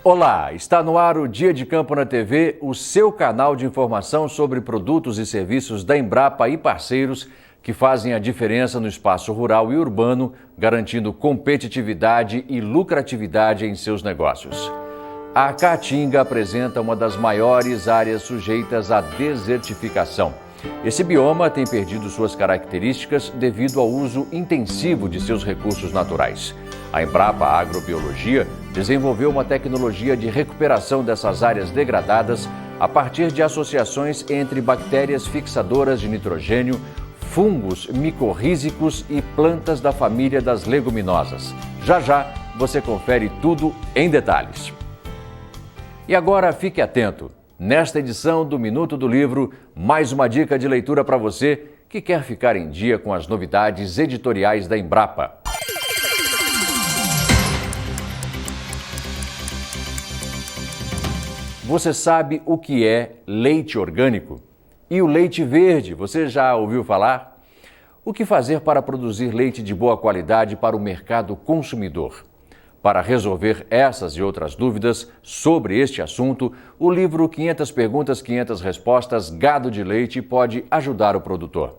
Olá, está no ar o Dia de Campo na TV, o seu canal de informação sobre produtos e serviços da Embrapa e parceiros que fazem a diferença no espaço rural e urbano, garantindo competitividade e lucratividade em seus negócios. A Caatinga apresenta uma das maiores áreas sujeitas à desertificação. Esse bioma tem perdido suas características devido ao uso intensivo de seus recursos naturais. A Embrapa Agrobiologia desenvolveu uma tecnologia de recuperação dessas áreas degradadas a partir de associações entre bactérias fixadoras de nitrogênio, fungos micorrízicos e plantas da família das leguminosas. Já já você confere tudo em detalhes. E agora fique atento. Nesta edição do Minuto do Livro, mais uma dica de leitura para você que quer ficar em dia com as novidades editoriais da Embrapa. Você sabe o que é leite orgânico? E o leite verde, você já ouviu falar? O que fazer para produzir leite de boa qualidade para o mercado consumidor? Para resolver essas e outras dúvidas sobre este assunto, o livro 500 Perguntas, 500 Respostas, Gado de Leite pode ajudar o produtor.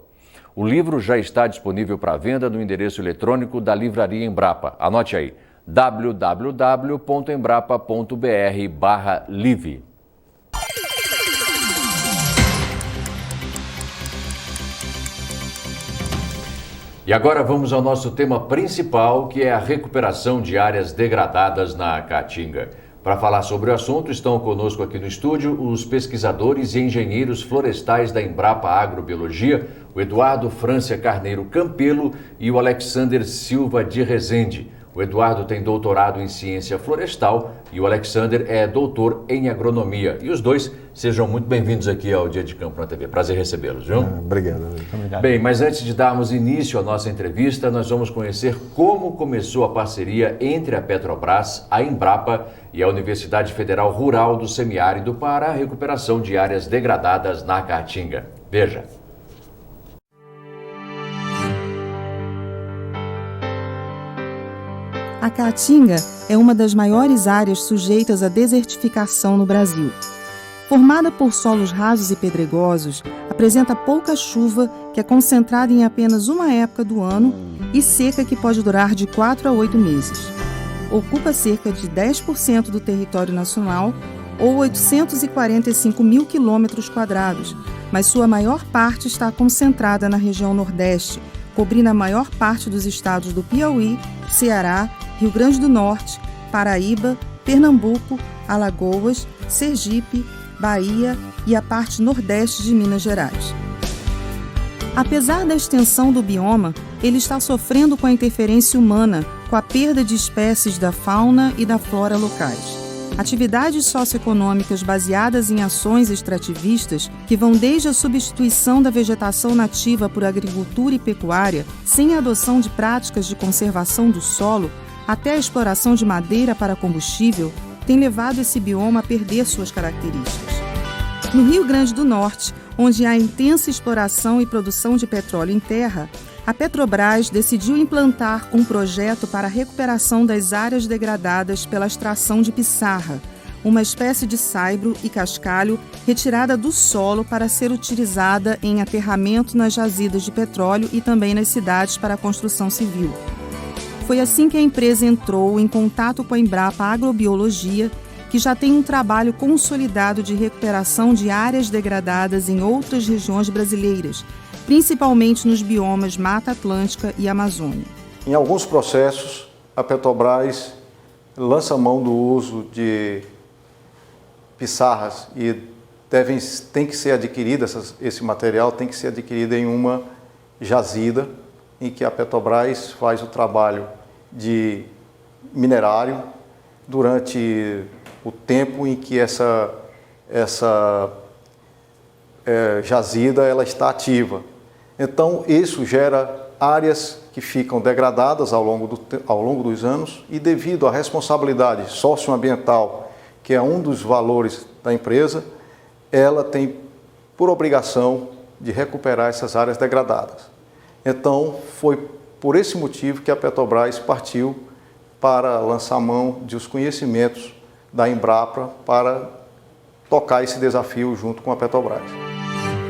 O livro já está disponível para venda no endereço eletrônico da Livraria Embrapa. Anote aí, www.embrapa.br/live. E agora vamos ao nosso tema principal, que é a recuperação de áreas degradadas na Caatinga. Para falar sobre o assunto, estão conosco aqui no estúdio os pesquisadores e engenheiros florestais da Embrapa Agrobiologia, o Eduardo Frância Carneiro Campelo e o Alexander Silva de Rezende. O Eduardo tem doutorado em ciência florestal e o Alexander é doutor em agronomia. E os dois sejam muito bem-vindos aqui ao Dia de Campo na TV. Prazer recebê-los, viu? Obrigado. Bem, mas antes de darmos início à nossa entrevista, nós vamos conhecer como começou a parceria entre a Petrobras, a Embrapa e a Universidade Federal Rural do Semiárido para a recuperação de áreas degradadas na Caatinga. Veja. A Caatinga é uma das maiores áreas sujeitas à desertificação no Brasil. Formada por solos rasos e pedregosos, apresenta pouca chuva, que é concentrada em apenas uma época do ano, e seca que pode durar de 4 a 8 meses. Ocupa cerca de 10% do território nacional, ou 845 mil quilômetros quadrados, mas sua maior parte está concentrada na região Nordeste, cobrindo a maior parte dos estados do Piauí, Ceará, Rio Grande do Norte, Paraíba, Pernambuco, Alagoas, Sergipe, Bahia e a parte nordeste de Minas Gerais. Apesar da extensão do bioma, ele está sofrendo com a interferência humana, com a perda de espécies da fauna e da flora locais. Atividades socioeconômicas baseadas em ações extrativistas, que vão desde a substituição da vegetação nativa por agricultura e pecuária, sem a adoção de práticas de conservação do solo, até a exploração de madeira para combustível, tem levado esse bioma a perder suas características. No Rio Grande do Norte, onde há intensa exploração e produção de petróleo em terra, a Petrobras decidiu implantar um projeto para a recuperação das áreas degradadas pela extração de pissarra, uma espécie de saibro e cascalho retirada do solo para ser utilizada em aterramento nas jazidas de petróleo e também nas cidades para a construção civil. Foi assim que a empresa entrou em contato com a Embrapa Agrobiologia, que já tem um trabalho consolidado de recuperação de áreas degradadas em outras regiões brasileiras, principalmente nos biomas Mata Atlântica e Amazônia. Em alguns processos, a Petrobras lança mão do uso de pissarras e tem que ser adquirido, esse material tem que ser adquirido em uma jazida, em que a Petrobras faz o trabalho de minerário durante o tempo em que essa jazida ela está ativa. Então, isso gera áreas que ficam degradadas ao longo dos anos e, devido à responsabilidade socioambiental, que é um dos valores da empresa, ela tem por obrigação de recuperar essas áreas degradadas. Então, foi por esse motivo que a Petrobras partiu para lançar mão dos conhecimentos da Embrapa para tocar esse desafio junto com a Petrobras.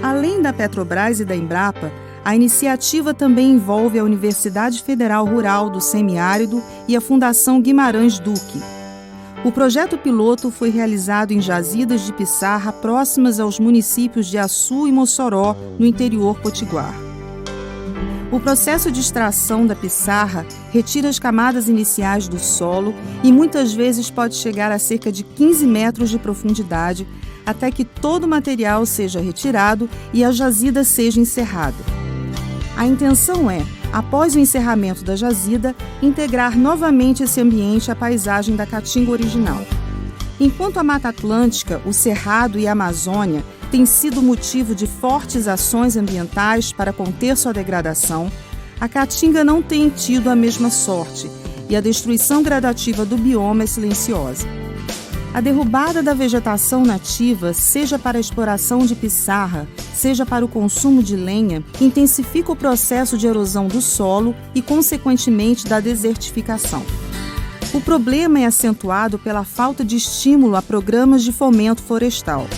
Além da Petrobras e da Embrapa, a iniciativa também envolve a Universidade Federal Rural do Semiárido e a Fundação Guimarães Duque. O projeto piloto foi realizado em jazidas de pissarra próximas aos municípios de Açu e Mossoró, no interior potiguar. O processo de extração da pissarra retira as camadas iniciais do solo e muitas vezes pode chegar a cerca de 15 metros de profundidade, até que todo o material seja retirado e a jazida seja encerrada. A intenção é, após o encerramento da jazida, integrar novamente esse ambiente à paisagem da Caatinga original. Enquanto a Mata Atlântica, o Cerrado e a Amazônia têm sido motivo de fortes ações ambientais para conter sua degradação, a Caatinga não tem tido a mesma sorte e a destruição gradativa do bioma é silenciosa. A derrubada da vegetação nativa, seja para a exploração de pissarra, seja para o consumo de lenha, intensifica o processo de erosão do solo e, consequentemente, da desertificação. O problema é acentuado pela falta de estímulo a programas de fomento florestal.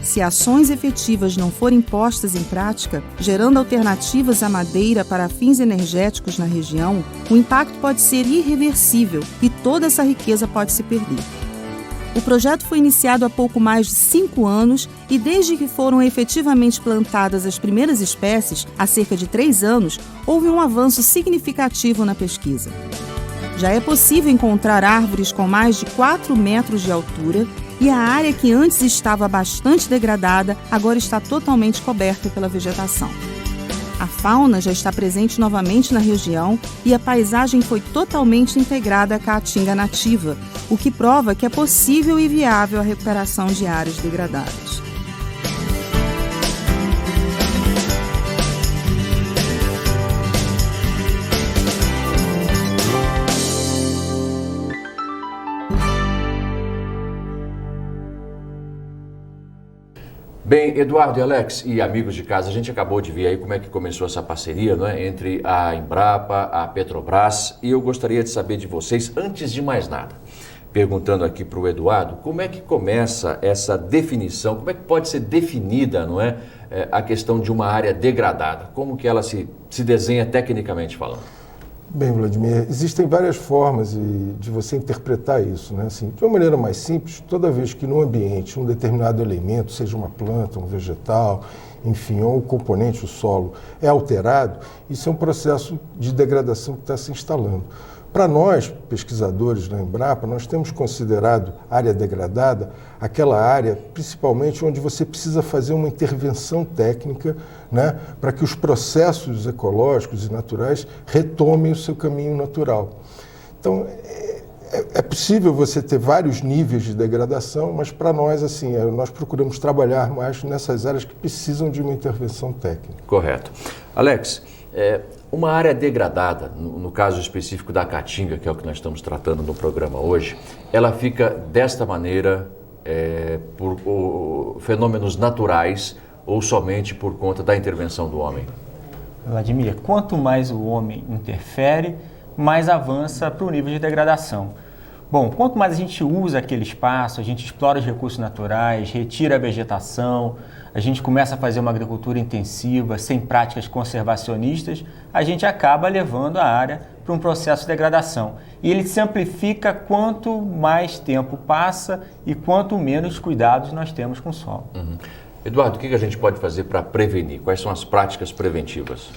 Se ações efetivas não forem postas em prática, gerando alternativas à madeira para fins energéticos na região, o impacto pode ser irreversível e toda essa riqueza pode se perder. O projeto foi iniciado há pouco mais de 5 anos e desde que foram efetivamente plantadas as primeiras espécies, há cerca de 3 anos, houve um avanço significativo na pesquisa. Já é possível encontrar árvores com mais de 4 metros de altura e a área que antes estava bastante degradada agora está totalmente coberta pela vegetação. A fauna já está presente novamente na região e a paisagem foi totalmente integrada à caatinga nativa, o que prova que é possível e viável a recuperação de áreas degradadas. Bem, Eduardo e Alex e amigos de casa, a gente acabou de ver aí como é que começou essa parceria, não é, entre a Embrapa, a Petrobras, e eu gostaria de saber de vocês, antes de mais nada, perguntando aqui para o Eduardo, como é que começa essa definição, como é que pode ser definida, não é, a questão de uma área degradada, como que ela se desenha tecnicamente falando? Bem, Vladimir, existem várias formas de você interpretar isso, né? Assim, de uma maneira mais simples, toda vez que no ambiente um determinado elemento, seja uma planta, um vegetal, enfim, ou um componente, o solo, é alterado, isso é um processo de degradação que está se instalando. Para nós, pesquisadores da Embrapa, nós temos considerado área degradada aquela área, principalmente onde você precisa fazer uma intervenção técnica, né, para que os processos ecológicos e naturais retomem o seu caminho natural. Então, é possível você ter vários níveis de degradação, mas para nós, assim, nós procuramos trabalhar mais nessas áreas que precisam de uma intervenção técnica. Correto. Alex, uma área degradada, no caso específico da Caatinga, que é o que nós estamos tratando no programa hoje, ela fica desta maneira por fenômenos naturais ou somente por conta da intervenção do homem? Vladimir, quanto mais o homem interfere, mais avança para o nível de degradação. Bom, quanto mais a gente usa aquele espaço, a gente explora os recursos naturais, retira a vegetação, a gente começa a fazer uma agricultura intensiva, sem práticas conservacionistas, a gente acaba levando a área para um processo de degradação. E ele se amplifica quanto mais tempo passa e quanto menos cuidados nós temos com o solo. Uhum. Eduardo, o que a gente pode fazer para prevenir? Quais são as práticas preventivas?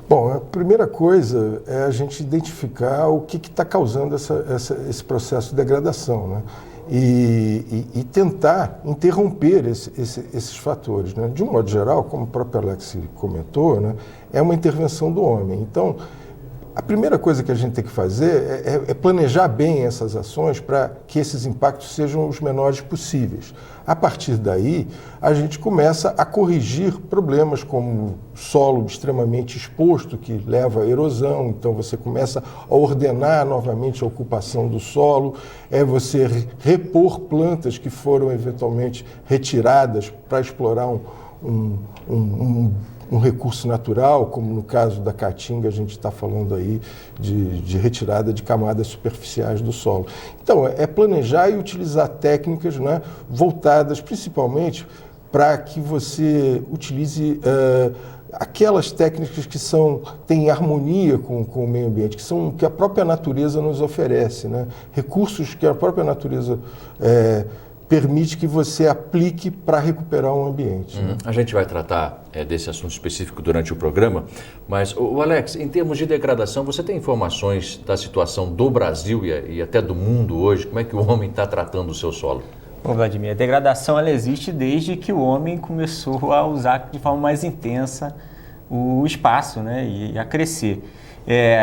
Bom, a primeira coisa é a gente identificar o que está causando esse processo de degradação, né? E tentar interromper esses fatores, né? De um modo geral, como o próprio Alex comentou, né, é uma intervenção do homem. Então, a primeira coisa que a gente tem que fazer é planejar bem essas ações para que esses impactos sejam os menores possíveis. A partir daí, a gente começa a corrigir problemas como solo extremamente exposto, que leva à erosão, então você começa a ordenar novamente a ocupação do solo, você repor plantas que foram eventualmente retiradas para explorar um um recurso natural, como no caso da caatinga, a gente está falando aí de retirada de camadas superficiais do solo. Então, é planejar e utilizar técnicas, né, voltadas principalmente para que você utilize aquelas técnicas que têm harmonia com o meio ambiente, que a própria natureza nos oferece, né? Recursos que a própria natureza permite que você aplique para recuperar um ambiente. Né? A gente vai tratar desse assunto específico durante o programa, mas, o Alex, em termos de degradação, você tem informações da situação do Brasil e até do mundo hoje? Como é que o homem está tratando o seu solo? Bom, Vladimir, a degradação ela existe desde que o homem começou a usar de forma mais intensa o espaço, né, e a crescer.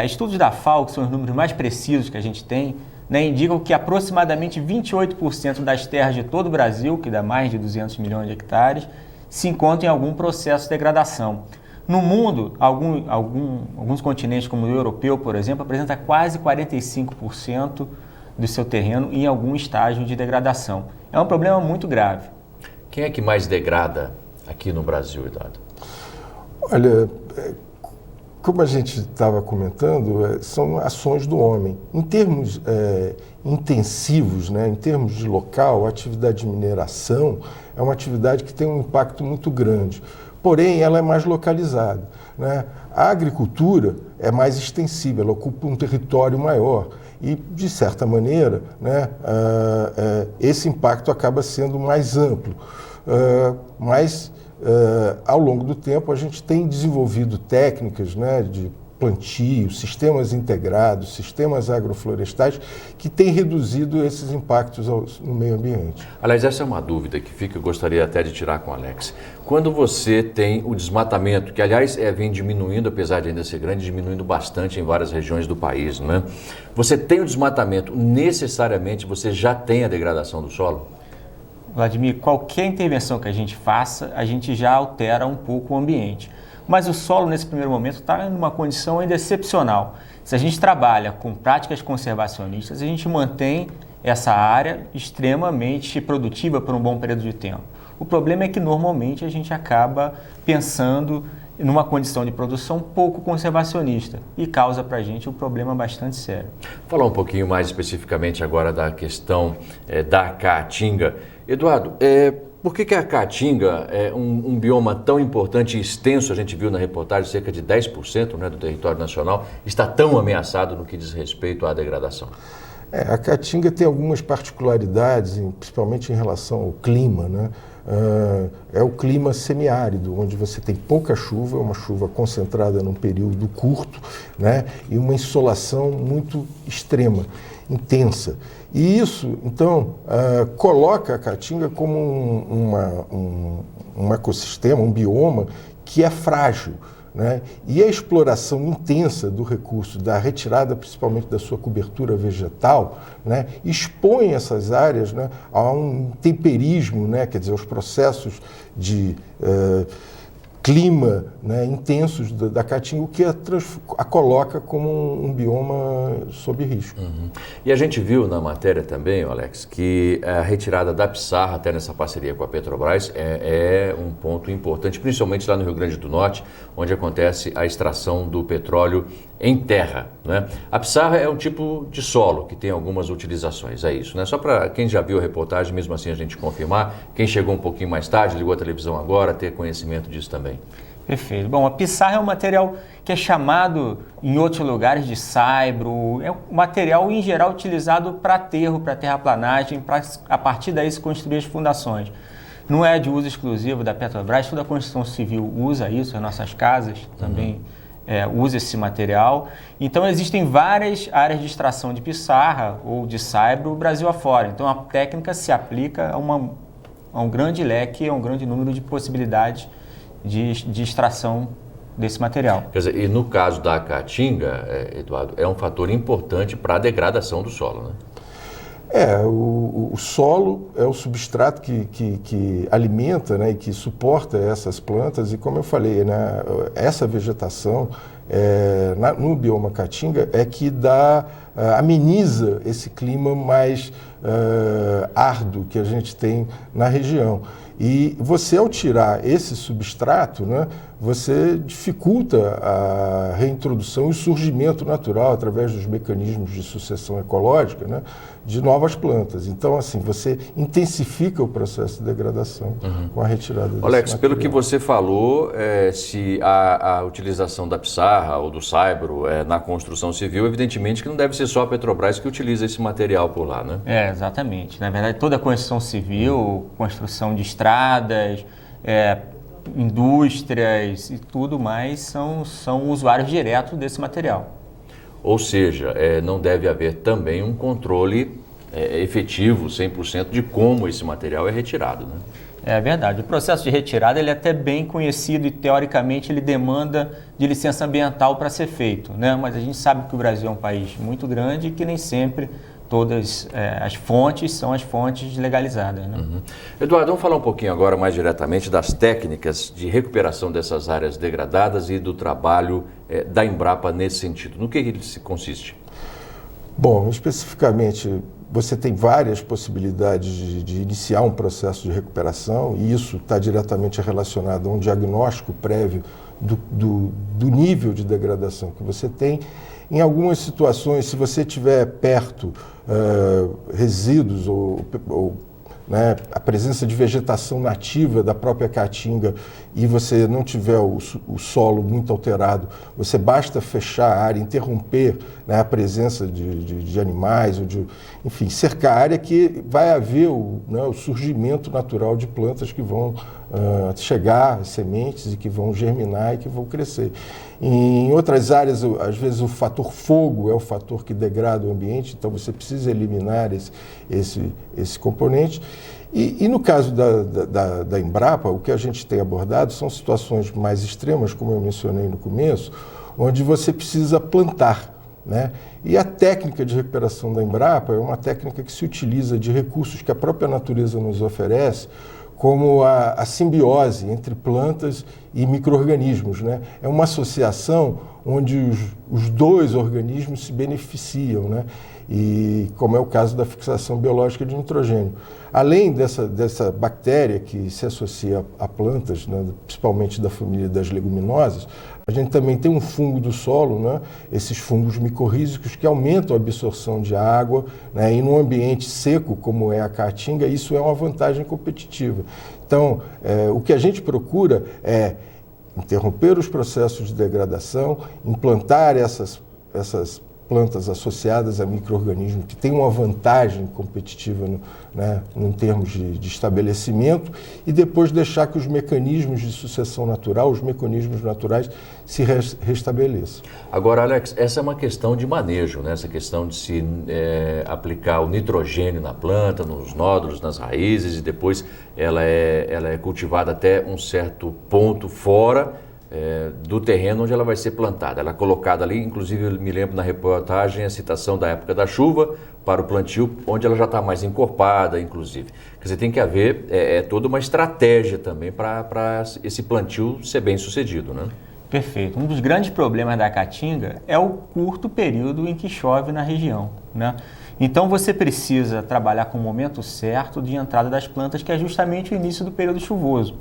Estudos da FAO, que são os números mais precisos que a gente tem, né, indicam que aproximadamente 28% das terras de todo o Brasil, que dá mais de 200 milhões de hectares, se encontram em algum processo de degradação. No mundo, alguns continentes, como o europeu, por exemplo, apresentam quase 45% do seu terreno em algum estágio de degradação. É um problema muito grave. Quem é que mais degrada aqui no Brasil, Eduardo? Olha, como a gente estava comentando, são ações do homem. Em termos intensivos, né, em termos de local, a atividade de mineração é uma atividade que tem um impacto muito grande. Porém, ela é mais localizada, né? A agricultura é mais extensiva, ela ocupa um território maior. E, de certa maneira, né, esse impacto acaba sendo mais amplo. Mas, ao longo do tempo, a gente tem desenvolvido técnicas, né, de plantio, sistemas integrados, sistemas agroflorestais, que têm reduzido esses impactos no meio ambiente. Aliás, essa é uma dúvida que fica, eu gostaria até de tirar com o Alex. Quando você tem o desmatamento, que aliás vem diminuindo, apesar de ainda ser grande, diminuindo bastante em várias regiões do país, não é? Você tem o desmatamento, necessariamente você já tem a degradação do solo? Vladimir, qualquer intervenção que a gente faça, a gente já altera um pouco o ambiente. Mas o solo, nesse primeiro momento, está em uma condição ainda excepcional. Se a gente trabalha com práticas conservacionistas, a gente mantém essa área extremamente produtiva por um bom período de tempo. O problema é que, normalmente, a gente acaba pensando numa condição de produção pouco conservacionista e causa para a gente um problema bastante sério. Falar um pouquinho mais especificamente agora da questão da caatinga. Eduardo, por que a caatinga é um bioma tão importante e extenso, a gente viu na reportagem, cerca de 10%, né, do território nacional, está tão ameaçado no que diz respeito à degradação? A caatinga tem algumas particularidades, principalmente em relação ao clima, né? É o clima semiárido, onde você tem pouca chuva, uma chuva concentrada num período curto, né? E uma insolação muito extrema, intensa. E isso, então, coloca a caatinga como um ecossistema, um bioma que é frágil, né? E a exploração intensa do recurso, da retirada principalmente da sua cobertura vegetal, né, expõe essas áreas, né, a um temperismo, né, quer dizer, aos processos de clima, né, intensos da caatinga, o que a coloca como um bioma sob risco. Uhum. E a gente viu na matéria também, Alex, que a retirada da pissarra, até nessa parceria com a Petrobras, é um ponto importante, principalmente lá no Rio Grande do Norte, onde acontece a extração do petróleo em terra, né? A pissarra é um tipo de solo que tem algumas utilizações, é isso, né? Só para quem já viu a reportagem, mesmo assim a gente confirmar, quem chegou um pouquinho mais tarde, ligou a televisão agora, ter conhecimento disso também. Perfeito. Bom, a pissarra é um material que é chamado em outros lugares de saibro, é um material em geral utilizado para aterro, para terraplanagem, para a partir daí se construir as fundações. Não é de uso exclusivo da Petrobras, toda a construção civil usa isso, as nossas casas também usa esse material. Então existem várias áreas de extração de pissarra ou de saibro Brasil afora. Então a técnica se aplica a um grande leque, a um grande número de possibilidades de extração desse material. Quer dizer, e no caso da caatinga, Eduardo, é um fator importante para a degradação do solo, né? O solo é o substrato que alimenta, né, e que suporta essas plantas e, como eu falei, né, essa vegetação no bioma Caatinga é que ameniza esse clima mais árduo que a gente tem na região. E você, ao tirar esse substrato, né, você dificulta a reintrodução e o surgimento natural, através dos mecanismos de sucessão ecológica, né, de novas plantas. Então, assim, você intensifica o processo de degradação com a retirada desse Alex, material. pelo que você falou, se a utilização da pissarra ou do saibro na construção civil, evidentemente que não deve ser só a Petrobras que utiliza esse material por lá, né? Exatamente. Na verdade, toda a construção civil, construção de estradas, indústrias e tudo mais são usuários diretos desse material. Ou seja, não deve haver também um controle efetivo, 100%, de como esse material é retirado, né? É verdade. O processo de retirada ele é até bem conhecido e, teoricamente, ele demanda de licença ambiental para ser feito, né? Mas a gente sabe que o Brasil é um país muito grande e que nem sempre todas as fontes são as fontes legalizadas, né? Eduardo, vamos falar um pouquinho agora mais diretamente das técnicas de recuperação dessas áreas degradadas e do trabalho da Embrapa nesse sentido. No que ele consiste? Bom, especificamente, você tem várias possibilidades de iniciar um processo de recuperação, e isso está diretamente relacionado a um diagnóstico prévio do nível de degradação que você tem. Em algumas situações, se você tiver perto resíduos ou a presença de vegetação nativa da própria caatinga e você não tiver o solo muito alterado, você basta fechar a área, interromper, né, a presença de animais, enfim, cercar a área, que vai haver o surgimento natural de plantas que vão chegar, sementes, e que vão germinar e que vão crescer. Em outras áreas, às vezes, o fator fogo é o fator que degrada o ambiente, então você precisa eliminar esse componente. E no caso da Embrapa, o que a gente tem abordado são situações mais extremas, como eu mencionei no começo, onde você precisa plantar, né? E a técnica de recuperação da Embrapa é uma técnica que se utiliza de recursos que a própria natureza nos oferece, como a simbiose entre plantas e micro-organismos, né? É uma associação onde os dois organismos se beneficiam, né? E como é o caso da fixação biológica de nitrogênio. Além dessa bactéria que se associa a plantas, né, principalmente da família das leguminosas, a gente também tem um fungo do solo, né, esses fungos micorrízicos que aumentam a absorção de água, né, e num ambiente seco como é a caatinga, isso é uma vantagem competitiva. Então, o que a gente procura é interromper os processos de degradação, implantar essas plantas associadas a micro-organismos que têm uma vantagem competitiva em termos de estabelecimento, e depois deixar que os mecanismos de sucessão natural, os mecanismos naturais, se restabeleçam. Agora, Alex, essa é uma questão de manejo, né? Essa questão de se aplicar o nitrogênio na planta, nos nódulos, nas raízes, e depois ela é cultivada até um certo ponto fora do terreno onde ela vai ser plantada. Ela é colocada ali, inclusive eu me lembro na reportagem a citação da época da chuva para o plantio, onde ela já está mais encorpada, inclusive. Quer dizer, tem que haver toda uma estratégia também para esse plantio ser bem sucedido, né? Perfeito. Um dos grandes problemas da caatinga é o curto período em que chove na região, né? Então você precisa trabalhar com o momento certo de entrada das plantas, que é justamente o início do período chuvoso.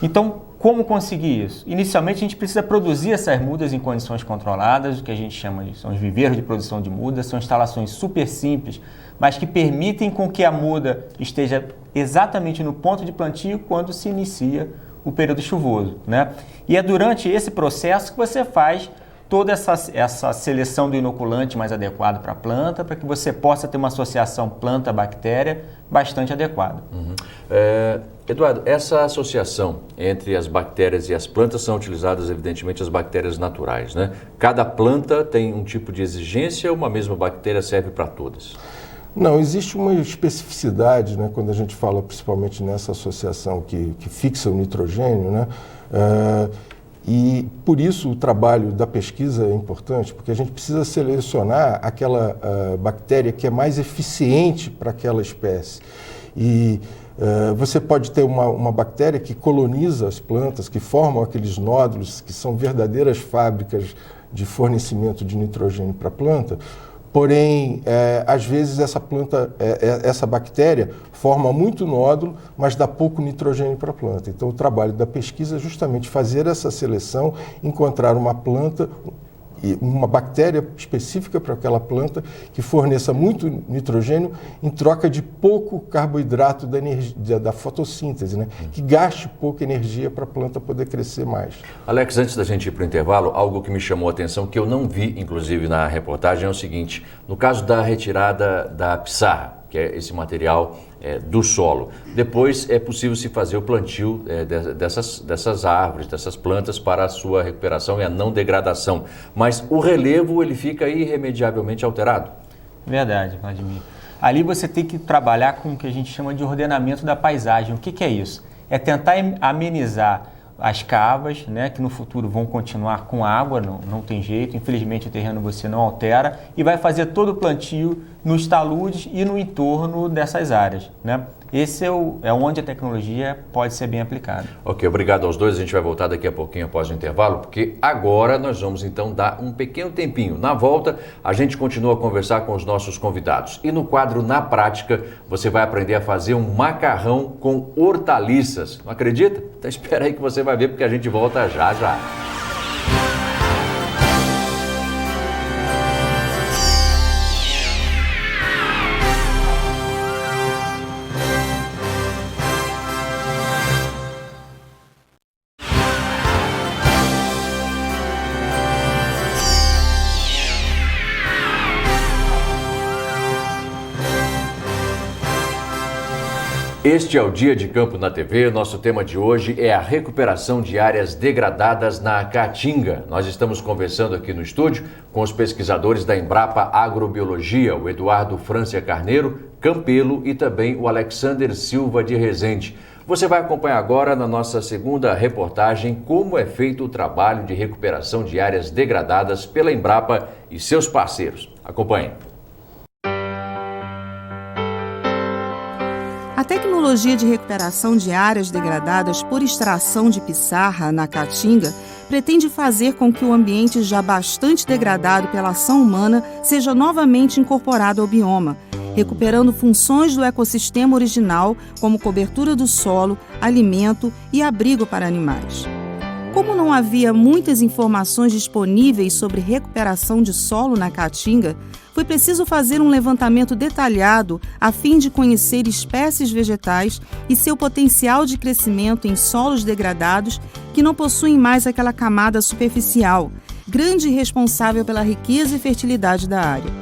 Então, como conseguir isso? Inicialmente, a gente precisa produzir essas mudas em condições controladas, o que a gente chama de são os viveiros de produção de mudas, são instalações super simples, mas que permitem com que a muda esteja exatamente no ponto de plantio quando se inicia o período chuvoso, né? E é durante esse processo que você faz toda essa seleção do inoculante mais adequado para a planta, para que você possa ter uma associação planta-bactéria bastante adequada. Eduardo, essa associação entre as bactérias e as plantas são utilizadas, evidentemente, as bactérias naturais, né? Cada planta tem um tipo de exigência ou uma mesma bactéria serve para todas? Não, existe uma especificidade, né, quando a gente fala principalmente nessa associação que fixa o nitrogênio, né? E por isso o trabalho da pesquisa é importante, porque a gente precisa selecionar aquela bactéria que é mais eficiente para aquela espécie. E Você pode ter uma bactéria que coloniza as plantas, que formam aqueles nódulos, que são verdadeiras fábricas de fornecimento de nitrogênio para a planta. Porém, às vezes essa bactéria forma muito nódulo, mas dá pouco nitrogênio para a planta. Então, o trabalho da pesquisa é justamente fazer essa seleção, encontrar uma planta, uma bactéria específica para aquela planta que forneça muito nitrogênio em troca de pouco carboidrato da fotossíntese, né? Que gaste pouca energia para a planta poder crescer mais. Alex, antes da gente ir para o intervalo, algo que me chamou a atenção, que eu não vi, inclusive, na reportagem, é o seguinte: no caso da retirada da pissarra, que é esse material do solo, depois é possível se fazer o plantio dessas árvores, dessas plantas para a sua recuperação e a não degradação. Mas o relevo, ele fica irremediavelmente alterado. Verdade, Vladimir. Ali você tem que trabalhar com o que a gente chama de ordenamento da paisagem. O que é isso? É tentar amenizar as cavas, né, que no futuro vão continuar com água, não tem jeito, infelizmente o terreno você não altera, e vai fazer todo o plantio nos taludes e no entorno dessas áreas, né? Esse é onde a tecnologia pode ser bem aplicada. Ok, obrigado aos dois. A gente vai voltar daqui a pouquinho após o intervalo, porque agora nós vamos então dar um pequeno tempinho. Na volta, a gente continua a conversar com os nossos convidados. E no quadro Na Prática, você vai aprender a fazer um macarrão com hortaliças. Não acredita? Então espera aí que você vai ver, porque a gente volta já já. Este é o Dia de Campo na TV. Nosso tema de hoje é a recuperação de áreas degradadas na Caatinga. Nós estamos conversando aqui no estúdio com os pesquisadores da Embrapa Agrobiologia, o Eduardo Francia Carneiro Campelo e também o Alexander Silva de Rezende. Você vai acompanhar agora na nossa segunda reportagem como é feito o trabalho de recuperação de áreas degradadas pela Embrapa e seus parceiros. Acompanhe. A tecnologia de recuperação de áreas degradadas por extração de pissarra na Caatinga pretende fazer com que o ambiente já bastante degradado pela ação humana seja novamente incorporado ao bioma, recuperando funções do ecossistema original, como cobertura do solo, alimento e abrigo para animais. Como não havia muitas informações disponíveis sobre recuperação de solo na Caatinga, foi preciso fazer um levantamento detalhado a fim de conhecer espécies vegetais e seu potencial de crescimento em solos degradados que não possuem mais aquela camada superficial, grande responsável pela riqueza e fertilidade da área.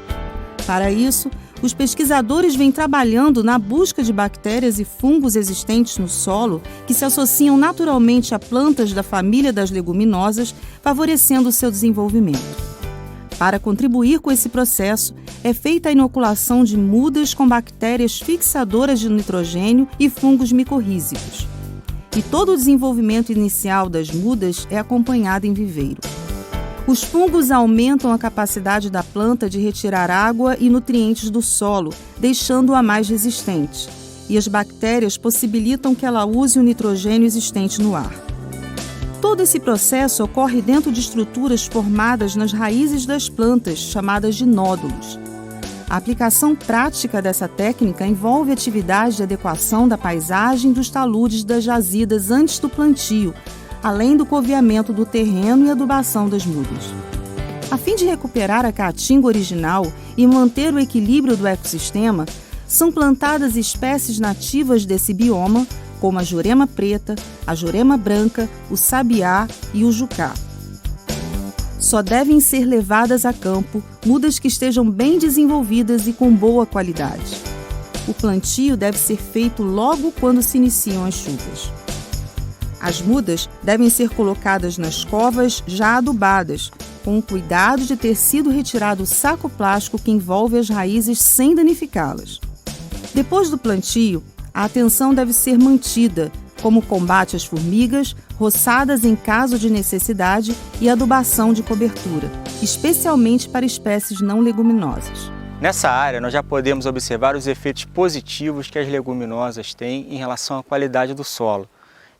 Para isso, os pesquisadores vêm trabalhando na busca de bactérias e fungos existentes no solo que se associam naturalmente a plantas da família das leguminosas, favorecendo seu desenvolvimento. Para contribuir com esse processo, é feita a inoculação de mudas com bactérias fixadoras de nitrogênio e fungos micorrízicos. E todo o desenvolvimento inicial das mudas é acompanhado em viveiro. Os fungos aumentam a capacidade da planta de retirar água e nutrientes do solo, deixando-a mais resistente. E as bactérias possibilitam que ela use o nitrogênio existente no ar. Todo esse processo ocorre dentro de estruturas formadas nas raízes das plantas, chamadas de nódulos. A aplicação prática dessa técnica envolve atividades de adequação da paisagem dos taludes das jazidas antes do plantio, além do coveamento do terreno e adubação das mudas. A fim de recuperar a caatinga original e manter o equilíbrio do ecossistema, são plantadas espécies nativas desse bioma, como a jurema preta, a jurema branca, o sabiá e o jucá. Só devem ser levadas a campo mudas que estejam bem desenvolvidas e com boa qualidade. O plantio deve ser feito logo quando se iniciam as chuvas. As mudas devem ser colocadas nas covas já adubadas, com o cuidado de ter sido retirado o saco plástico que envolve as raízes sem danificá-las. Depois do plantio, a atenção deve ser mantida, como combate às formigas, roçadas em caso de necessidade e adubação de cobertura, especialmente para espécies não leguminosas. Nessa área, nós já podemos observar os efeitos positivos que as leguminosas têm em relação à qualidade do solo.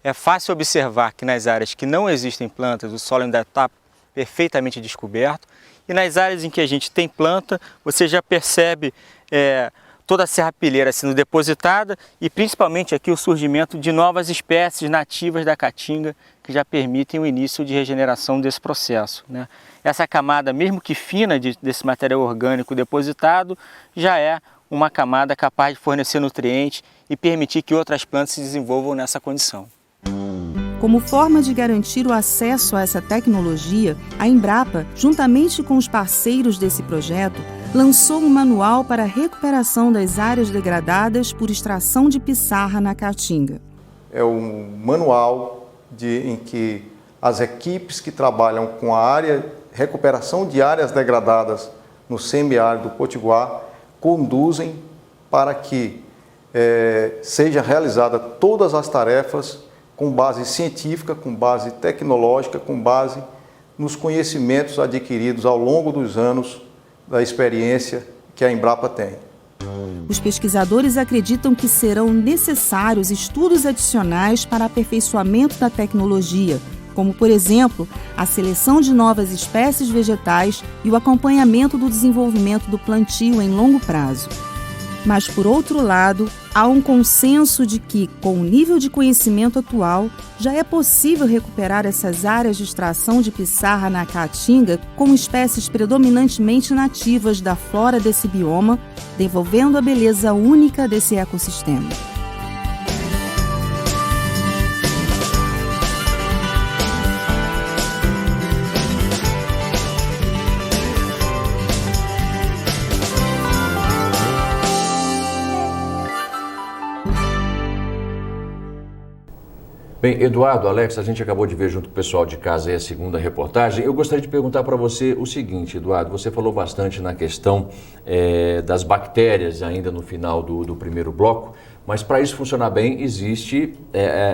É fácil observar que nas áreas que não existem plantas, o solo ainda está perfeitamente descoberto, e nas áreas em que a gente tem planta, você já percebe toda a serrapilheira sendo depositada e principalmente aqui o surgimento de novas espécies nativas da caatinga que já permitem o início de regeneração desse processo, né? Essa camada, mesmo que fina desse material orgânico depositado, já é uma camada capaz de fornecer nutrientes e permitir que outras plantas se desenvolvam nessa condição. Como forma de garantir o acesso a essa tecnologia, a Embrapa, juntamente com os parceiros desse projeto, lançou um manual para a recuperação das áreas degradadas por extração de pissarra na caatinga. É um manual em que as equipes que trabalham com a recuperação de áreas degradadas no semiárido potiguar conduzem para que seja realizada todas as tarefas com base científica, com base tecnológica, com base nos conhecimentos adquiridos ao longo dos anos da experiência que a Embrapa tem. Os pesquisadores acreditam que serão necessários estudos adicionais para aperfeiçoamento da tecnologia, como, por exemplo, a seleção de novas espécies vegetais e o acompanhamento do desenvolvimento do plantio em longo prazo. Mas, por outro lado, há um consenso de que, com o nível de conhecimento atual, já é possível recuperar essas áreas de extração de pissarra na caatinga com espécies predominantemente nativas da flora desse bioma, devolvendo a beleza única desse ecossistema. Bem, Eduardo, Alex, a gente acabou de ver junto com o pessoal de casa aí a segunda reportagem. Eu gostaria de perguntar para você o seguinte, Eduardo, você falou bastante na questão das bactérias ainda no final do primeiro bloco, mas para isso funcionar bem existe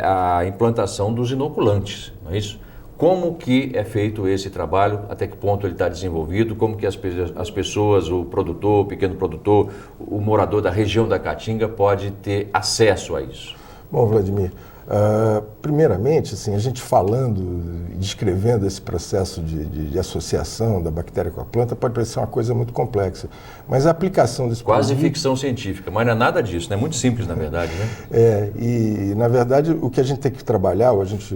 a implantação dos inoculantes, não é isso? Como que é feito esse trabalho, até que ponto ele está desenvolvido, como que as pessoas, o produtor, o pequeno produtor, o morador da região da Caatinga pode ter acesso a isso? Bom, Vladimir, primeiramente, assim, a gente falando e descrevendo esse processo de associação da bactéria com a planta pode parecer uma coisa muito complexa, mas a aplicação desse quase ficção científica, mas não é nada disso, né? É muito simples, na verdade, né? E na verdade o que a gente tem que trabalhar, a gente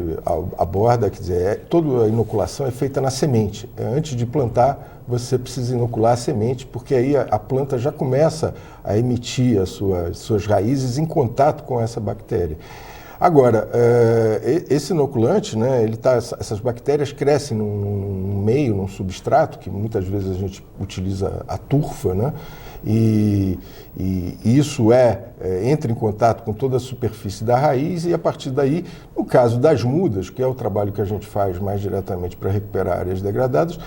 aborda, quer dizer, toda a inoculação é feita na semente. Antes de plantar, você precisa inocular a semente, porque aí a planta já começa a emitir as suas raízes em contato com essa bactéria. Agora, esse inoculante, né, essas bactérias crescem num meio, num substrato, que muitas vezes a gente utiliza a turfa, né, e isso entra em contato com toda a superfície da raiz e a partir daí, no caso das mudas, que é o trabalho que a gente faz mais diretamente para recuperar áreas degradadas,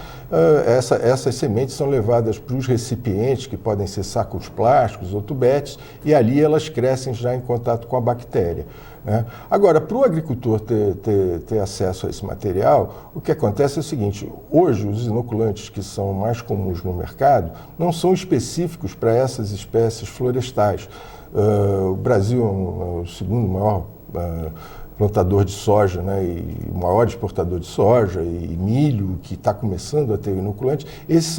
essas sementes são levadas para os recipientes, que podem ser sacos plásticos ou tubetes, e ali elas crescem já em contato com a bactéria, né? Agora, para o agricultor ter acesso a esse material, o que acontece é o seguinte: hoje os inoculantes que são mais comuns no mercado não são específicos para essas espécies florestais. O Brasil é o segundo maior plantador de soja, né, e o maior exportador de soja e milho, que está começando a ter inoculante. Esses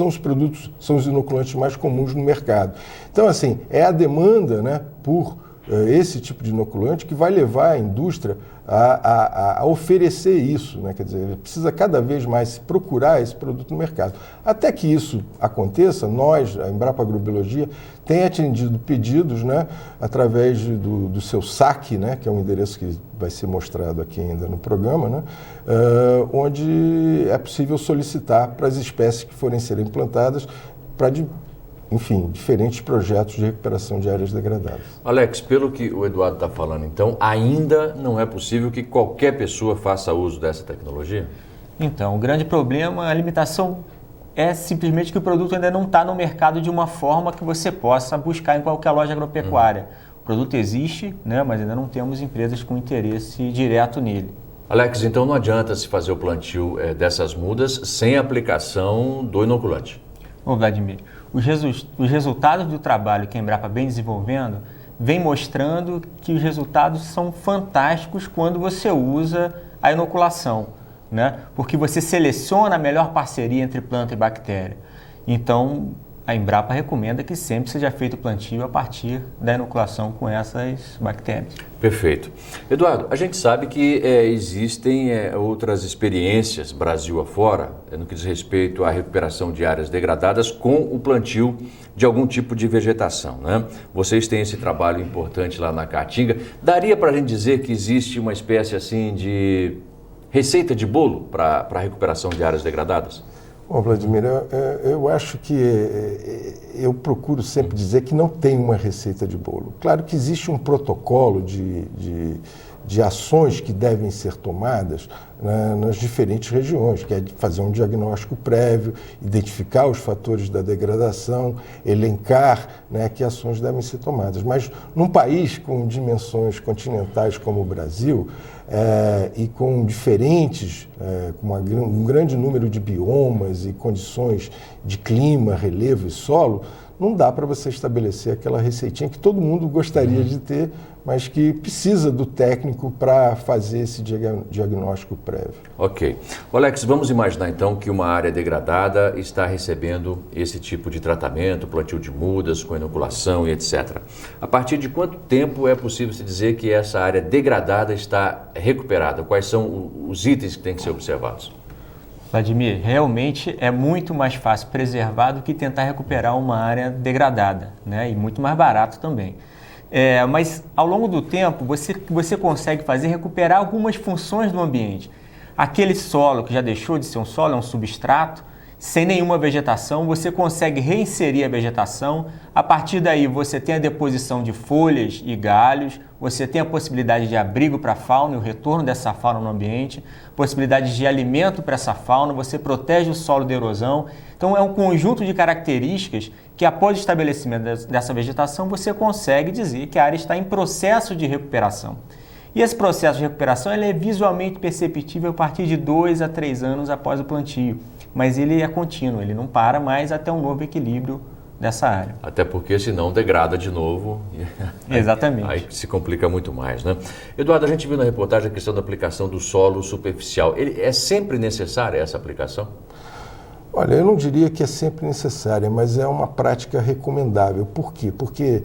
são os inoculantes mais comuns no mercado. Então, assim, é a demanda, né, por esse tipo de inoculante que vai levar a indústria a oferecer isso, né? Quer dizer, precisa cada vez mais procurar esse produto no mercado. Até que isso aconteça, nós, a Embrapa Agrobiologia, tem atendido pedidos, né, através do seu SAC, né, que é um endereço que vai ser mostrado aqui ainda no programa, né, onde é possível solicitar para as espécies que forem serem plantadas para enfim, diferentes projetos de recuperação de áreas degradadas. Alex, pelo que o Eduardo está falando, então, ainda não é possível que qualquer pessoa faça uso dessa tecnologia? Então, o grande problema, a limitação é simplesmente que o produto ainda não está no mercado de uma forma que você possa buscar em qualquer loja agropecuária. O produto existe, né, mas ainda não temos empresas com interesse direto nele. Alex, então não adianta se fazer o plantio dessas mudas sem a aplicação do inoculante? Ô Vladimir, os resultados do trabalho que a Embrapa vem desenvolvendo vem mostrando que os resultados são fantásticos quando você usa a inoculação, né? Porque você seleciona a melhor parceria entre planta e bactéria. Então, a Embrapa recomenda que sempre seja feito o plantio a partir da inoculação com essas bactérias. Perfeito. Eduardo, a gente sabe que existem outras experiências Brasil afora, no que diz respeito à recuperação de áreas degradadas com o plantio de algum tipo de vegetação, né? Vocês têm esse trabalho importante lá na Caatinga. Daria para a gente dizer que existe uma espécie assim de receita de bolo para a recuperação de áreas degradadas? Bom, Vladimir, eu acho que eu procuro sempre dizer que não tem uma receita de bolo. Claro que existe um protocolo de ações que devem ser tomadas nas diferentes regiões, que é fazer um diagnóstico prévio, identificar os fatores da degradação, elencar, né, que ações devem ser tomadas. Mas num país com dimensões continentais como o Brasil, e com diferentes, com um grande número de biomas e condições de clima, relevo e solo, não dá para você estabelecer aquela receitinha que todo mundo gostaria de ter, mas que precisa do técnico para fazer esse diagnóstico prévio. Ok. Alex, vamos imaginar então que uma área degradada está recebendo esse tipo de tratamento, plantio de mudas, com inoculação e etc. A partir de quanto tempo é possível se dizer que essa área degradada está recuperada? Quais são os itens que têm que ser observados? Vladimir, realmente é muito mais fácil preservar do que tentar recuperar uma área degradada, né? E muito mais barato também. Mas ao longo do tempo você consegue recuperar algumas funções do ambiente. Aquele solo que já deixou de ser um solo, é um substrato, sem nenhuma vegetação, você consegue reinserir a vegetação. A partir daí você tem a deposição de folhas e galhos, você tem a possibilidade de abrigo para a fauna e o retorno dessa fauna no ambiente, possibilidade de alimento para essa fauna, você protege o solo da erosão. Então é um conjunto de características que após o estabelecimento dessa vegetação você consegue dizer que a área está em processo de recuperação. E esse processo de recuperação ele é visualmente perceptível a partir de 2 a 3 anos após o plantio, mas ele é contínuo, ele não para mais até um novo equilíbrio dessa área. Até porque senão degrada de novo. Exatamente. Aí se complica muito mais, né? Eduardo, a gente viu na reportagem a questão da aplicação do solo superficial. É sempre necessária essa aplicação? Olha, eu não diria que é sempre necessária, mas é uma prática recomendável. Por quê? Porque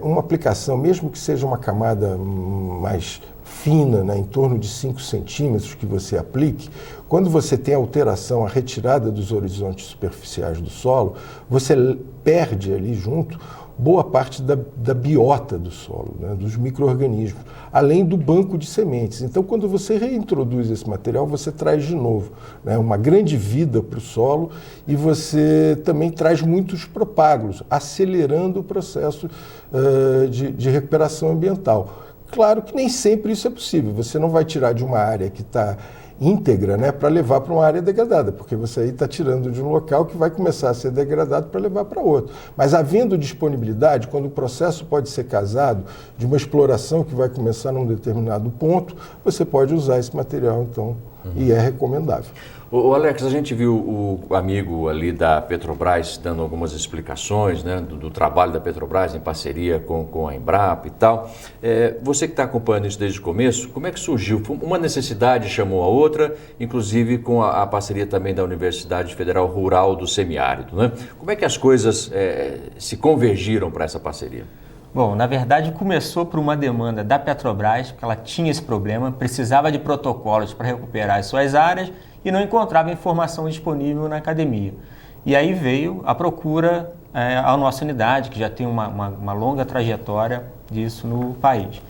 uma aplicação, mesmo que seja uma camada mais fina, né, em torno de 5 centímetros que você aplique, quando você tem a alteração, a retirada dos horizontes superficiais do solo, você perde ali junto boa parte da biota do solo, né, dos micro-organismos, além do banco de sementes. Então, quando você reintroduz esse material, você traz de novo, né, uma grande vida para o solo e você também traz muitos propágulos, acelerando o processo de recuperação ambiental. Claro que nem sempre isso é possível. Você não vai tirar de uma área que está íntegra, né, para levar para uma área degradada, porque você aí está tirando de um local que vai começar a ser degradado para levar para outro. Mas havendo disponibilidade, quando o processo pode ser casado de uma exploração que vai começar num determinado ponto, você pode usar esse material, então, e é recomendável. O Alex, a gente viu o amigo ali da Petrobras dando algumas explicações, né, do trabalho da Petrobras em parceria com a Embrapa e tal. Você que está acompanhando isso desde o começo, como é que surgiu? Uma necessidade chamou a outra, inclusive com a parceria também da Universidade Federal Rural do Semiárido, né? Como é que as coisas se convergiram para essa parceria? Bom, na verdade começou por uma demanda da Petrobras, porque ela tinha esse problema, precisava de protocolos para recuperar as suas áreas e não encontrava informação disponível na academia. E aí veio a procura à nossa unidade, que já tem uma longa trajetória disso no país.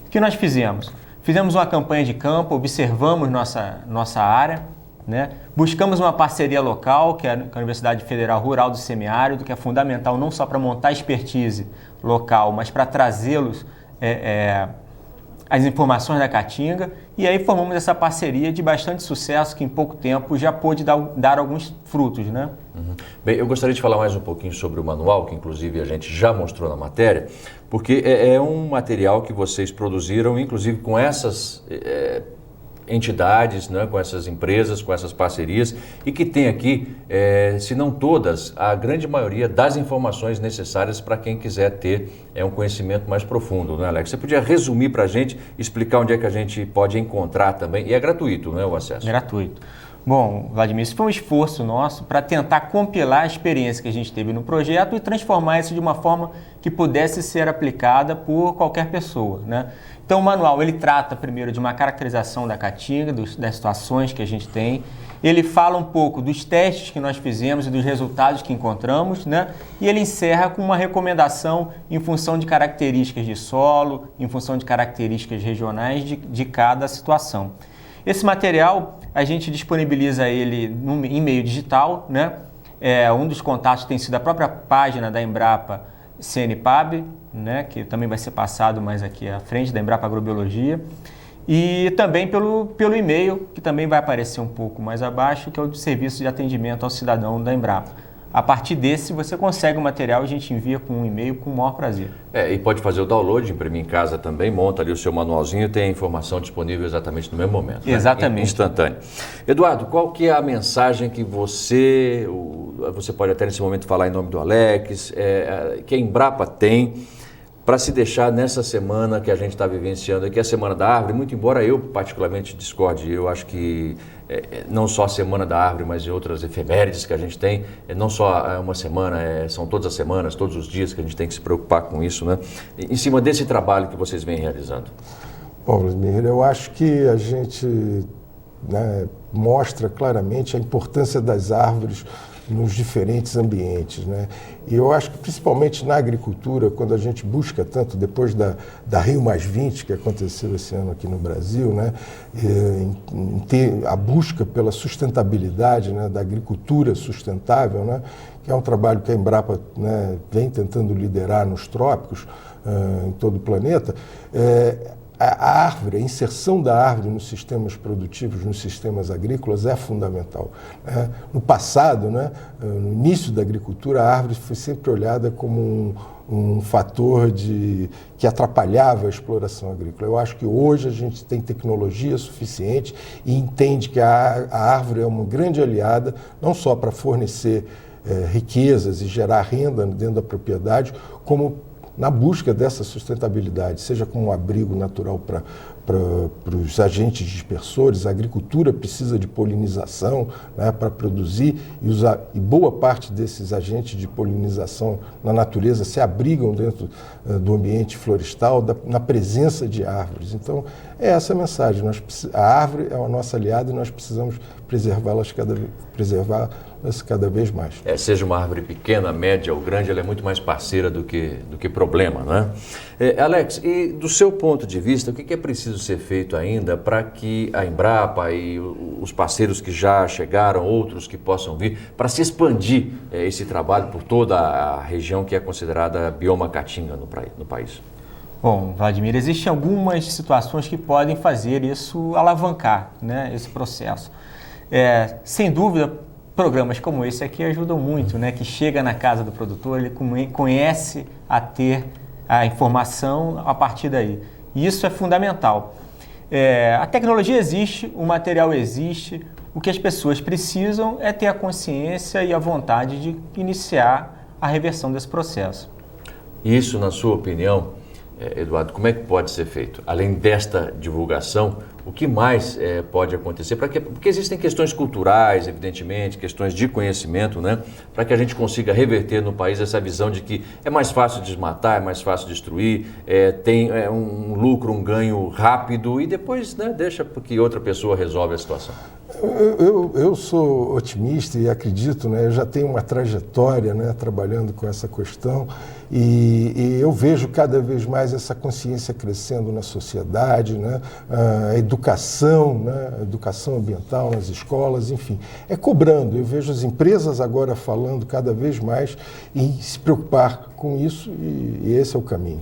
O que nós fizemos? Fizemos uma campanha de campo, observamos nossa área, né? Buscamos uma parceria local, que é a Universidade Federal Rural do Semiárido, que é fundamental não só para montar expertise local, mas para trazê-los as informações da Caatinga, e aí formamos essa parceria de bastante sucesso, que em pouco tempo já pôde dar alguns frutos, né? Bem, eu gostaria de falar mais um pouquinho sobre o manual, que inclusive a gente já mostrou na matéria, porque é um material que vocês produziram, inclusive com essas entidades, né, com essas empresas, com essas parcerias e que tem aqui, se não todas, a grande maioria das informações necessárias para quem quiser ter um conhecimento mais profundo, né, Alex? Você podia resumir para a gente, explicar onde é que a gente pode encontrar também, e é gratuito, né, o acesso? Gratuito. Bom, Vladimir, isso foi um esforço nosso para tentar compilar a experiência que a gente teve no projeto e transformar isso de uma forma que pudesse ser aplicada por qualquer pessoa, né? Então, o manual, ele trata primeiro de uma caracterização da caatinga, das situações que a gente tem. Ele fala um pouco dos testes que nós fizemos e dos resultados que encontramos, né? E ele encerra com uma recomendação em função de características de solo, em função de características regionais de cada situação. Esse material, a gente disponibiliza ele em meio digital, né? Um dos contatos tem sido a própria página da Embrapa CNPAB, né? Que também vai ser passado mais aqui à frente, da Embrapa Agrobiologia. E também pelo e-mail, que também vai aparecer um pouco mais abaixo, que é o Serviço de Atendimento ao Cidadão da Embrapa. A partir desse, você consegue o material e a gente envia com um e-mail com o maior prazer. E pode fazer o download, imprimir em casa também, monta ali o seu manualzinho e tem a informação disponível exatamente no mesmo momento. Exatamente. Né? Instantâneo. Eduardo, qual que é a mensagem que você pode até nesse momento falar em nome do Alex, que a Embrapa tem para se deixar nessa semana que a gente está vivenciando aqui, a Semana da Árvore, muito embora eu particularmente discorde, eu acho que não só a Semana da Árvore, mas em outras efemérides que a gente tem, não só uma semana, são todas as semanas, todos os dias que a gente tem que se preocupar com isso, né? Em cima desse trabalho que vocês vêm realizando. Bom, Vladimir, eu acho que a gente, né, mostra claramente a importância das árvores nos diferentes ambientes, né? E eu acho que principalmente na agricultura, quando a gente busca tanto, depois da Rio+20, que aconteceu esse ano aqui no Brasil, né? Em ter a busca pela sustentabilidade, né, da agricultura sustentável, né? Que é um trabalho que a Embrapa, né, vem tentando liderar nos trópicos, em todo o planeta. A árvore, a inserção da árvore nos sistemas produtivos, nos sistemas agrícolas é fundamental. No passado, né, no início da agricultura, a árvore foi sempre olhada como um fator que atrapalhava a exploração agrícola. Eu acho que hoje a gente tem tecnologia suficiente e entende que a árvore é uma grande aliada, não só para fornecer riquezas e gerar renda dentro da propriedade, como na busca dessa sustentabilidade, seja como um abrigo natural para os agentes dispersores. A agricultura precisa de polinização, né, para produzir, e boa parte desses agentes de polinização na natureza se abrigam dentro do ambiente florestal, na presença de árvores. Então, é essa a mensagem. A árvore é a nossa aliada e nós precisamos preservá-las cada vez mais. Seja uma árvore pequena, média ou grande, ela é muito mais parceira do que problema, né? Alex, e do seu ponto de vista, o que é preciso ser feito ainda para que a Embrapa e os parceiros que já chegaram, outros que possam vir, para se expandir esse trabalho por toda a região que é considerada bioma caatinga no país? Bom, Vladimir, existem algumas situações que podem fazer isso alavancar, né, esse processo. Sem dúvida, programas como esse aqui ajudam muito, né? Que chega na casa do produtor, ele conhece a ter a informação a partir daí. E isso é fundamental. A tecnologia existe, o material existe, o que as pessoas precisam é ter a consciência e a vontade de iniciar a reversão desse processo. Isso, na sua opinião, Eduardo, como é que pode ser feito? Além desta divulgação, o que mais pode acontecer? Porque existem questões culturais, evidentemente, questões de conhecimento, né? Para que a gente consiga reverter no país essa visão de que é mais fácil desmatar, é mais fácil destruir, tem um lucro, um ganho rápido e depois, né, deixa que outra pessoa resolve a situação. Eu sou otimista e acredito, né? Eu já tenho uma trajetória, né, trabalhando com essa questão e eu vejo cada vez mais essa consciência crescendo na sociedade, né? A educação, né? A educação ambiental nas escolas, enfim, cobrando. Eu vejo as empresas agora falando cada vez mais em se preocupar com isso e esse é o caminho.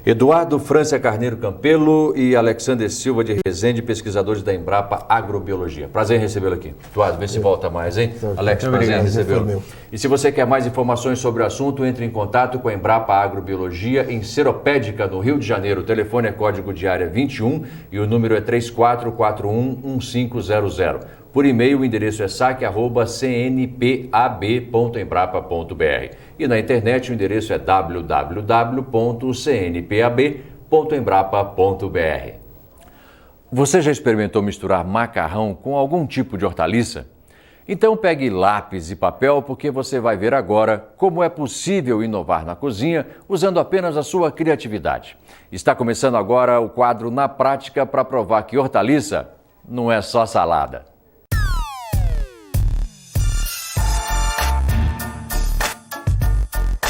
Eduardo Frância Carneiro Campelo e Alexander Silva de Rezende, pesquisadores da Embrapa Agrobiologia. Prazer em recebê-lo aqui. Eduardo, vê se volta mais, hein? Alex, prazer em recebê-lo. E se você quer mais informações sobre o assunto, entre em contato com a Embrapa Agrobiologia em Seropédica, no Rio de Janeiro. O telefone é código de área 21 e o número é 3441-1500. Por e-mail, o endereço é saque@cnpab.embrapa.br. E na internet, o endereço é www.cnpab.embrapa.br. Você já experimentou misturar macarrão com algum tipo de hortaliça? Então pegue lápis e papel, porque você vai ver agora como é possível inovar na cozinha usando apenas a sua criatividade. Está começando agora o quadro Na Prática para provar que hortaliça não é só salada.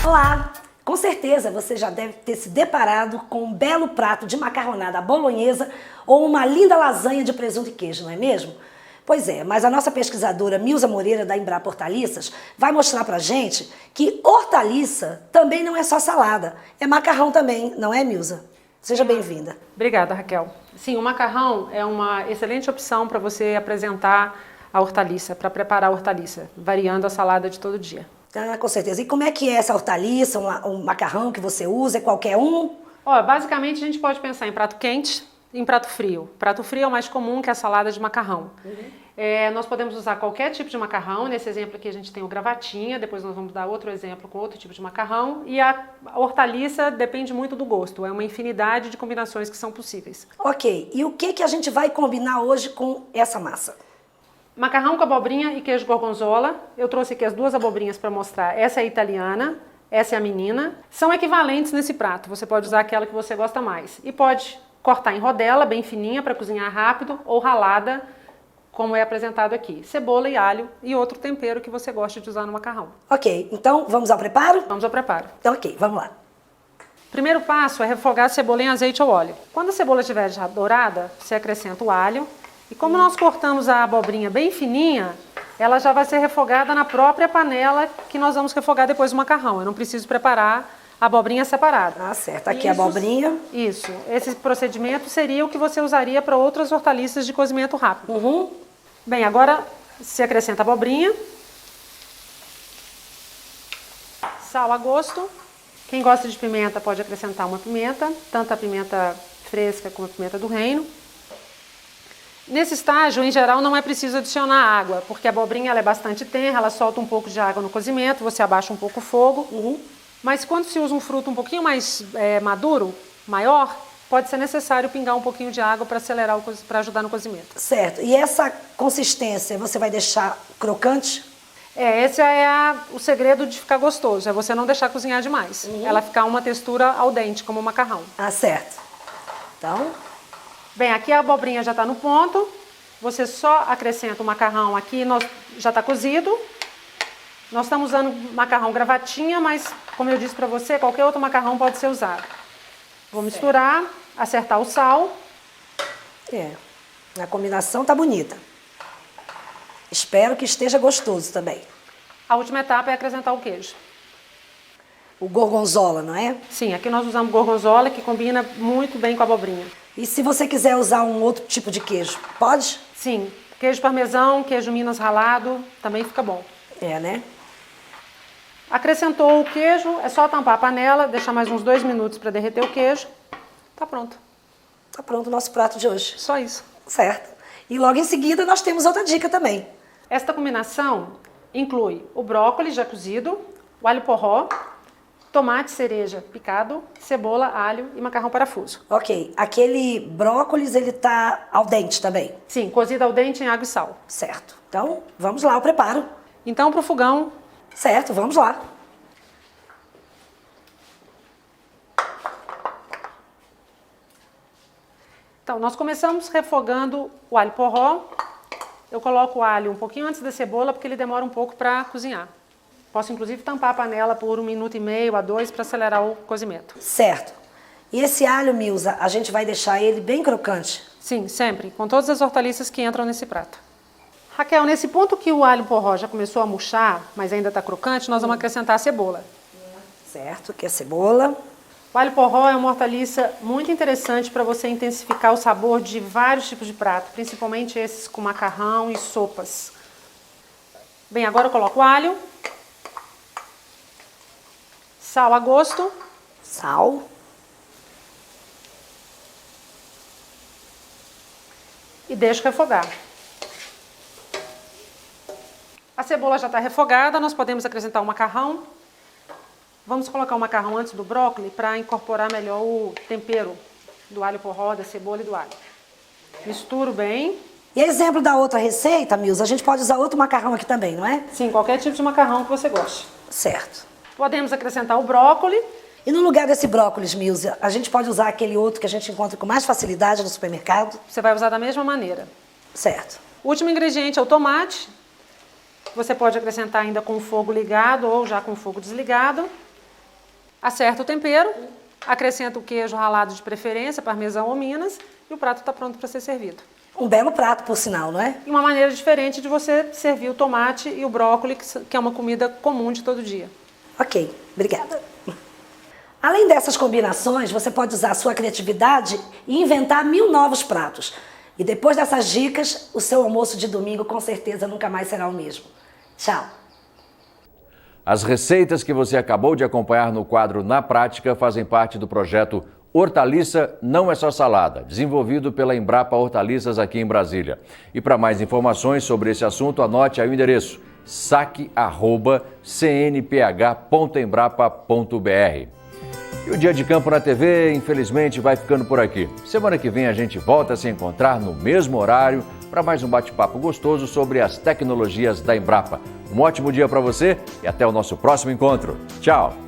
Olá! Com certeza você já deve ter se deparado com um belo prato de macarronada à bolonhesa ou uma linda lasanha de presunto e queijo, não é mesmo? Pois é, mas a nossa pesquisadora Milza Moreira da Embrapa Hortaliças vai mostrar pra gente que hortaliça também não é só salada, é macarrão também, não é, Milza? Seja bem-vinda. Obrigada, Raquel. Sim, o macarrão é uma excelente opção para você apresentar a hortaliça, para preparar a hortaliça, variando a salada de todo dia. Ah, com certeza. E como é que é essa hortaliça, um macarrão que você usa? É qualquer um? Basicamente a gente pode pensar em prato quente e em prato frio. Prato frio é o mais comum, que é a salada de macarrão. Nós podemos usar qualquer tipo de macarrão. Nesse exemplo aqui a gente tem o gravatinha, depois nós vamos dar outro exemplo com outro tipo de macarrão. E a hortaliça depende muito do gosto, é uma infinidade de combinações que são possíveis. Ok, e o que a gente vai combinar hoje com essa massa? Macarrão com abobrinha e queijo gorgonzola. Eu trouxe aqui as duas abobrinhas para mostrar. Essa é a italiana, essa é a menina. São equivalentes nesse prato. Você pode usar aquela que você gosta mais. E pode cortar em rodela, bem fininha, para cozinhar rápido, ou ralada, como é apresentado aqui. Cebola e alho e outro tempero que você gosta de usar no macarrão. Ok, então vamos ao preparo? Vamos ao preparo. Então, ok, vamos lá. Primeiro passo é refogar a cebola em azeite ou óleo. Quando a cebola estiver já dourada, você acrescenta o alho. E como nós cortamos a abobrinha bem fininha, ela já vai ser refogada na própria panela que nós vamos refogar depois do macarrão. Eu não preciso preparar a abobrinha separada. Ah, certo. Aqui a abobrinha. Isso. Esse procedimento seria o que você usaria para outras hortaliças de cozimento rápido. Bem, agora se acrescenta a abobrinha. Sal a gosto. Quem gosta de pimenta pode acrescentar uma pimenta, tanto a pimenta fresca como a pimenta do reino. Nesse estágio, em geral, não é preciso adicionar água, porque a abobrinha ela é bastante tenra, ela solta um pouco de água no cozimento, você abaixa um pouco o fogo. Mas quando se usa um fruto um pouquinho mais maduro, maior, pode ser necessário pingar um pouquinho de água para acelerar, para ajudar no cozimento. Certo. E essa consistência, você vai deixar crocante? Esse é o segredo de ficar gostoso, é você não deixar cozinhar demais. Ela ficar uma textura al dente, como o macarrão. Ah, certo. Então... Bem, aqui a abobrinha já está no ponto, você só acrescenta o macarrão aqui, já está cozido. Nós estamos usando macarrão gravatinha, mas como eu disse para você, qualquer outro macarrão pode ser usado. Vou misturar, acertar o sal. A combinação tá bonita. Espero que esteja gostoso também. A última etapa é acrescentar o queijo. O gorgonzola, não é? Sim, aqui nós usamos gorgonzola, que combina muito bem com a abobrinha. E se você quiser usar um outro tipo de queijo, pode? Sim, queijo parmesão, queijo Minas ralado, também fica bom. Né? Acrescentou o queijo, é só tampar a panela, deixar mais uns 2 minutos para derreter o queijo. Tá pronto. Tá pronto o nosso prato de hoje. Só isso. Certo. E logo em seguida nós temos outra dica também. Esta combinação inclui o brócolis já cozido, o alho porró, tomate cereja picado, cebola, alho e macarrão parafuso. Ok. Aquele brócolis, ele tá al dente também? Sim, cozido al dente em água e sal. Certo. Então, vamos lá ao preparo. Então, para o fogão. Certo, vamos lá. Então, nós começamos refogando o alho porró. Eu coloco o alho um pouquinho antes da cebola, porque ele demora um pouco para cozinhar. Posso, inclusive, tampar a panela por 1,5 minutos a 2 para acelerar o cozimento. Certo. E esse alho, Milza, a gente vai deixar ele bem crocante? Sim, sempre, com todas as hortaliças que entram nesse prato. Raquel, nesse ponto que o alho porró já começou a murchar, mas ainda está crocante, nós vamos acrescentar a cebola. Certo, aqui a cebola. O alho porró é uma hortaliça muito interessante para você intensificar o sabor de vários tipos de prato, principalmente esses com macarrão e sopas. Bem, agora eu coloco o alho, sal a gosto, Sal. e deixo refogar. A cebola já está refogada, nós podemos acrescentar o macarrão. Vamos colocar o macarrão antes do brócolis para incorporar melhor o tempero do alho porró, da cebola e do alho. Misturo bem. E exemplo da outra receita, Milza, a gente pode usar outro macarrão aqui também, não é? Sim, qualquer tipo de macarrão que você goste. Certo. Podemos acrescentar o brócolis. E no lugar desse brócolis, Milza, a gente pode usar aquele outro que a gente encontra com mais facilidade no supermercado? Você vai usar da mesma maneira. Certo. O último ingrediente é o tomate. Você pode acrescentar ainda com o fogo ligado ou já com o fogo desligado. Acerta o tempero, acrescenta o queijo ralado de preferência, parmesão ou minas, e o prato está pronto para ser servido. Um belo prato, por sinal, não é? E uma maneira diferente de você servir o tomate e o brócolis, que é uma comida comum de todo dia. Ok, obrigada. Além dessas combinações, você pode usar a sua criatividade e inventar 1000 novos pratos. E depois dessas dicas, o seu almoço de domingo com certeza nunca mais será o mesmo. Tchau! As receitas que você acabou de acompanhar no quadro Na Prática fazem parte do projeto Hortaliça Não É Só Salada, desenvolvido pela Embrapa Hortaliças aqui em Brasília. E para mais informações sobre esse assunto, anote aí o endereço saque@cnph.embrapa.br. E o Dia de Campo na TV, infelizmente, vai ficando por aqui. Semana que vem a gente volta a se encontrar no mesmo horário para mais um bate-papo gostoso sobre as tecnologias da Embrapa. Um ótimo dia para você e até o nosso próximo encontro. Tchau!